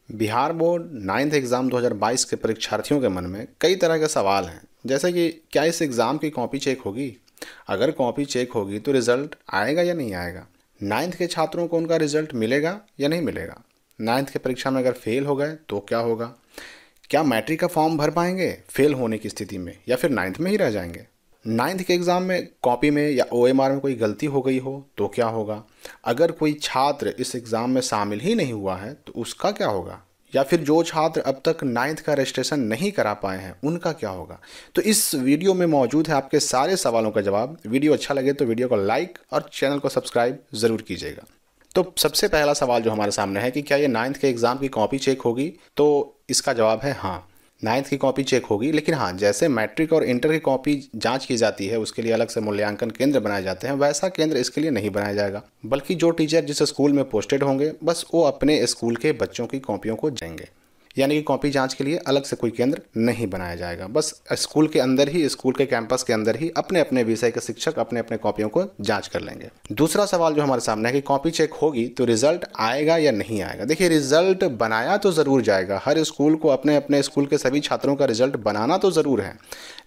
Bihar board 9th exam 2022 के परीक्षार्थियों के मन में कई तरह के सवाल हैं, जैसे कि क्या इस एग्ज़ाम की कॉपी चेक होगी? अगर कॉपी चेक होगी तो रिज़ल्ट आएगा या नहीं आएगा? 9th के छात्रों को उनका रिज़ल्ट मिलेगा या नहीं मिलेगा? 9th की परीक्षा में अगर फेल हो गए तो क्या होगा? क्या मैट्रिक का फॉर्म भर पाएंगे फेल होने की स्थिति में, या फिर 9th में ही रह जाएंगे? 9th के एग्ज़ाम में कॉपी में या OMR में कोई गलती हो गई हो तो क्या होगा? अगर कोई छात्र इस एग्ज़ाम में शामिल ही नहीं हुआ है तो उसका क्या होगा? या फिर जो छात्र अब तक 9th का रजिस्ट्रेशन नहीं करा पाए हैं उनका क्या होगा? तो इस वीडियो में मौजूद है आपके सारे सवालों का जवाब। वीडियो अच्छा लगे तो वीडियो को लाइक और चैनल को सब्सक्राइब ज़रूर कीजिएगा। तो सबसे पहला सवाल जो हमारे सामने है कि क्या ये 9th के एग्ज़ाम की कॉपी चेक होगी? तो इसका जवाब है हाँ, 9th की कॉपी चेक होगी। लेकिन हाँ, जैसे मैट्रिक और इंटर की कॉपी जांच की जाती है, उसके लिए अलग से मूल्यांकन केंद्र बनाए जाते हैं, वैसा केंद्र इसके लिए नहीं बनाया जाएगा, बल्कि जो टीचर जिस स्कूल में पोस्टेड होंगे बस वो अपने स्कूल के बच्चों की कॉपियों को जाएंगे। यानी कि कॉपी जांच के लिए अलग से कोई केंद्र नहीं बनाया जाएगा। बस स्कूल के अंदर ही, स्कूल के कैंपस के अंदर ही अपने अपने विषय के शिक्षक अपने अपने कॉपियों को जांच कर लेंगे। दूसरा सवाल जो हमारे सामने है कि कॉपी चेक होगी तो रिजल्ट आएगा या नहीं आएगा? देखिए, रिजल्ट बनाया तो ज़रूर जाएगा। हर स्कूल को अपने अपने स्कूल के सभी छात्रों का रिजल्ट बनाना तो ज़रूर है,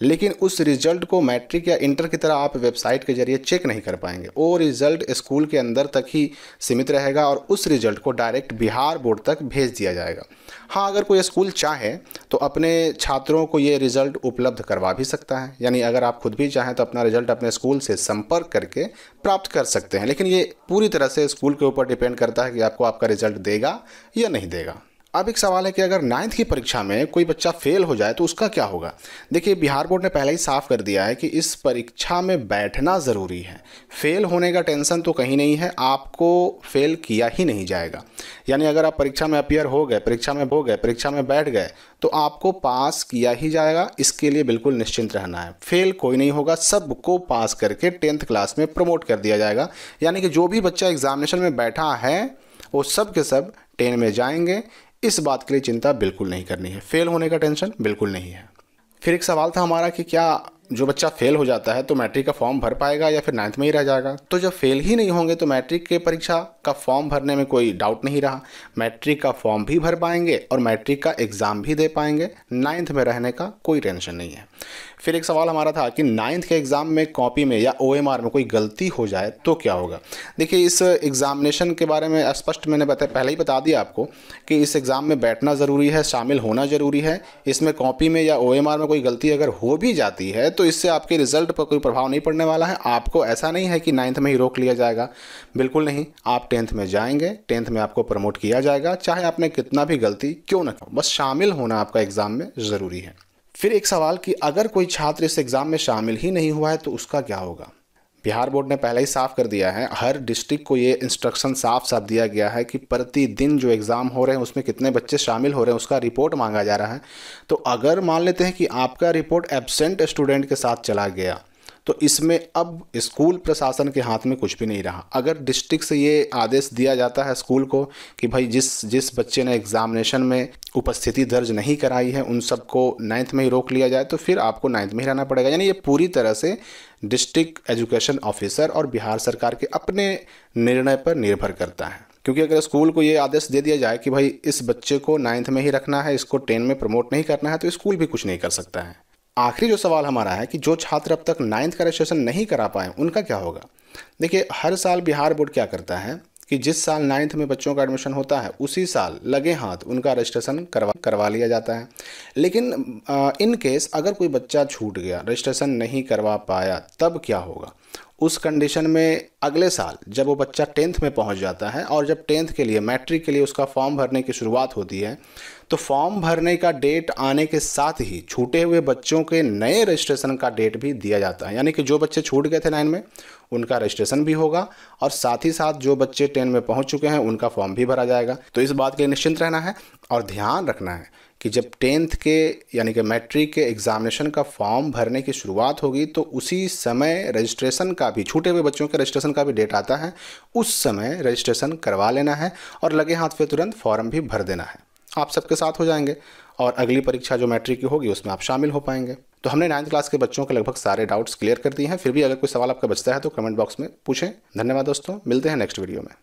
लेकिन उस रिजल्ट को मैट्रिक या इंटर की तरह आप वेबसाइट के जरिए चेक नहीं कर पाएंगे। वो रिजल्ट स्कूल के अंदर तक ही सीमित रहेगा और उस रिजल्ट को डायरेक्ट बिहार बोर्ड तक भेज दिया जाएगा। हाँ, अगर कोई स्कूल चाहे तो अपने छात्रों को ये रिज़ल्ट उपलब्ध करवा भी सकता है। यानी अगर आप खुद भी चाहें तो अपना रिज़ल्ट अपने स्कूल से संपर्क करके प्राप्त कर सकते हैं, लेकिन ये पूरी तरह से स्कूल के ऊपर डिपेंड करता है कि आपको आपका रिज़ल्ट देगा या नहीं देगा। अब एक सवाल है कि अगर 9th की परीक्षा में कोई बच्चा फेल हो जाए तो उसका क्या होगा? देखिए, बिहार बोर्ड ने पहले ही साफ कर दिया है कि इस परीक्षा में बैठना ज़रूरी है। फेल होने का टेंशन तो कहीं नहीं है, आपको फेल किया ही नहीं जाएगा। यानी अगर आप परीक्षा में अपीयर हो गए, परीक्षा में बैठ गए तो आपको पास किया ही जाएगा। इसके लिए बिल्कुल निश्चिंत रहना है। फेल कोई नहीं होगा, सबको पास करके 10th क्लास में प्रमोट कर दिया जाएगा। यानी कि जो भी बच्चा एग्जामिनेशन में बैठा है वो सब के सब 10 में जाएंगे। इस बात के लिए चिंता बिल्कुल नहीं करनी है, फेल होने का टेंशन बिल्कुल नहीं है। फिर एक सवाल था हमारा कि क्या जो बच्चा फेल हो जाता है तो मैट्रिक का फॉर्म भर पाएगा या फिर 9th में ही रह जाएगा? तो जब फेल ही नहीं होंगे तो मैट्रिक के परीक्षा का फॉर्म भरने में कोई डाउट नहीं रहा। मैट्रिक का फॉर्म भी भर पाएंगे और मैट्रिक का एग्ज़ाम भी दे पाएंगे। 9th में रहने का कोई टेंशन नहीं है। फिर एक सवाल हमारा था कि 9th के एग्ज़ाम में कॉपी में या OMR में कोई गलती हो जाए तो क्या होगा? देखिए, इस एग्ज़ामिनेशन के बारे में स्पष्ट मैंने पहले ही बता दिया आपको कि इस एग्ज़ाम में बैठना ज़रूरी है, शामिल होना ज़रूरी है। इसमें कॉपी में या OMR में कोई गलती अगर हो भी जाती है तो इससे आपके रिज़ल्ट पर कोई प्रभाव नहीं पड़ने वाला है। आपको ऐसा नहीं है कि 9th में ही रोक लिया जाएगा, बिल्कुल नहीं। आप 10th में जाएंगे, 10th में आपको प्रमोट किया जाएगा, चाहे आपने कितना भी गलती क्यों ना हो, बस शामिल होना आपका एग्ज़ाम में ज़रूरी है। फिर एक सवाल कि अगर कोई छात्र इस एग्ज़ाम में शामिल ही नहीं हुआ है तो उसका क्या होगा? बिहार बोर्ड ने पहले ही साफ कर दिया है, हर डिस्ट्रिक्ट को ये इंस्ट्रक्शन साफ साफ दिया गया है कि प्रतिदिन जो एग्ज़ाम हो रहे हैं उसमें कितने बच्चे शामिल हो रहे हैं उसका रिपोर्ट मांगा जा रहा है। तो अगर मान लेते हैं कि आपका रिपोर्ट एब्सेंट स्टूडेंट के साथ चला गया तो इसमें अब स्कूल प्रशासन के हाथ में कुछ भी नहीं रहा। अगर डिस्ट्रिक्ट से ये आदेश दिया जाता है स्कूल को कि भाई जिस बच्चे ने एग्ज़ामिनेशन में उपस्थिति दर्ज नहीं कराई है उन सबको 9th में ही रोक लिया जाए, तो फिर आपको 9th में ही रहना पड़ेगा। यानी ये पूरी तरह से डिस्ट्रिक्ट एजुकेशन ऑफिसर और बिहार सरकार के अपने निर्णय पर निर्भर करता है। क्योंकि अगर स्कूल को ये आदेश दे दिया जाए कि भाई इस बच्चे को 9th में ही रखना है, इसको 10 में प्रमोट नहीं करना है, तो स्कूल भी कुछ नहीं कर सकता है। आखिरी जो सवाल हमारा है कि जो छात्र अब तक 9th का रजिस्ट्रेशन नहीं करा पाए उनका क्या होगा? देखिए, हर साल बिहार बोर्ड क्या करता है कि जिस साल 9th में बच्चों का एडमिशन होता है उसी साल लगे हाथ उनका रजिस्ट्रेशन करवा लिया जाता है। लेकिन इन केस अगर कोई बच्चा छूट गया, रजिस्ट्रेशन नहीं करवा पाया, तब क्या होगा? उस कंडीशन में अगले साल जब वो बच्चा 10th में पहुंच जाता है और जब 10th के लिए, मैट्रिक के लिए उसका फॉर्म भरने की शुरुआत होती है, तो फॉर्म भरने का डेट आने के साथ ही छूटे हुए बच्चों के नए रजिस्ट्रेशन का डेट भी दिया जाता है। यानी कि जो बच्चे छूट गए थे 9 में उनका रजिस्ट्रेशन भी होगा और साथ ही साथ जो बच्चे 10 में पहुंच चुके हैं उनका फॉर्म भी भरा जाएगा। तो इस बात के लिए निश्चिंत रहना है और ध्यान रखना है कि जब 10th के यानी कि मैट्रिक के एग्ज़ामिनेशन का फॉर्म भरने की शुरुआत होगी तो उसी समय रजिस्ट्रेशन का भी, छूटे हुए बच्चों के रजिस्ट्रेशन का भी डेट आता है, उस समय रजिस्ट्रेशन करवा लेना है और लगे हाथ पे तुरंत फॉर्म भी भर देना है। आप सबके साथ हो जाएंगे और अगली परीक्षा जो मैट्रिक की होगी उसमें आप शामिल हो पाएंगे। तो हमने 9th क्लास के बच्चों के लगभग सारे डाउट्स क्लियर कर दिए हैं। फिर भी अगर कोई सवाल आपका बचता है तो कमेंट बॉक्स में पूछें। धन्यवाद दोस्तों, मिलते हैं नेक्स्ट वीडियो में।